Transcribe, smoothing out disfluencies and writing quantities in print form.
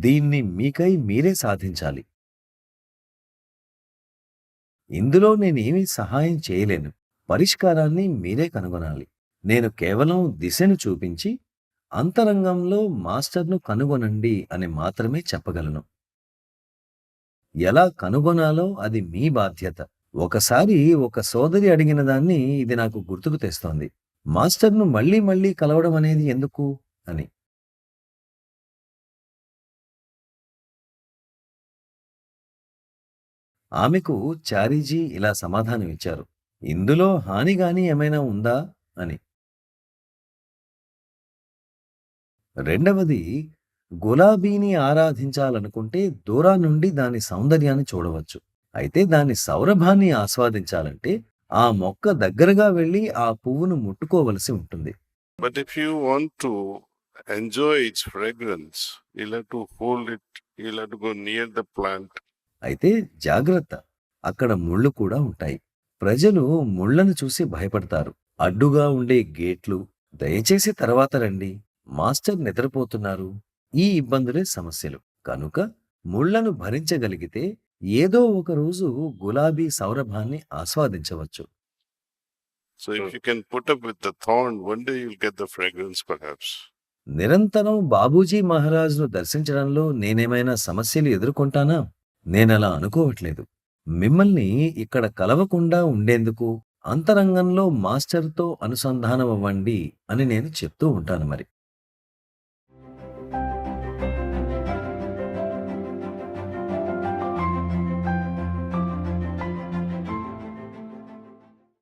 దీన్ని మీకై మీరే సాధించాలి. ఇందులో నేనేమీ సహాయం చేయలేను. పరిష్కారాన్ని మీరే కనుగొనాలి. నేను కేవలం దిశను చూపించి, అంతరంగంలో మాస్టర్‌ను కనుగొనండి అని మాత్రమే చెప్పగలను. ఎలా కనుగొనాలో అది మీ బాధ్యత. ఒకసారి ఒక సోదరి అడిగిన దాన్ని ఇది నాకు గుర్తుకు తెస్తోంది. మాస్టర్‌ను మళ్ళీ మళ్ళీ కలవడం అనేది ఎందుకు అని. ఆమెకు చారీజీ ఇలా సమాధానమిచ్చారు. ఇందులో హాని గాని ఏమైనా ఉందా అని. రెండవది, గులాబీని ఆరాధించాలనుకుంటే దూరాన్నుండి దాని సౌందర్యాన్ని చూడవచ్చు. అయితే దాని సౌరభాన్ని ఆస్వాదించాలంటే ఆ మొక్క దగ్గరగా వెళ్లి ఆ పువ్వును ముట్టుకోవలసి ఉంటుంది. But if you want to enjoy its fragrance, you'll have to hold it, you'll have to go near the plant. అయితే జాగ్రత్త, అక్కడ ముళ్ళు కూడా ఉంటాయి. ప్రజలు ముళ్ళను చూసి భయపడతారు. అడ్డుగా ఉండే గేట్లు, దయచేసి తర్వాత రండి, మాస్టర్ నిద్రపోతున్నారు, ఈ ఇబ్బందులే సమస్యలు. కనుక ముళ్ళను భరించగలిగితే ఏదో ఒక రోజు గులాబీ సౌరభాన్ని ఆస్వాదించవచ్చు. So if you can put up with the thorn, one day you'll get the fragrance perhaps. నిరంతరం బాబూజీ మహారాజ్ను దర్శించడంలో నేనేమైనా సమస్యలు ఎదుర్కొంటానా? నేనలా అనుకోవట్లేదు. మిమ్మల్ని ఇక్కడ కలవకుండా ఉండేందుకు అంతరంగంలో మాస్టర్‌తో అనుసంధానమవ్వండి అని నేను చెప్తూ ఉంటాను మరి.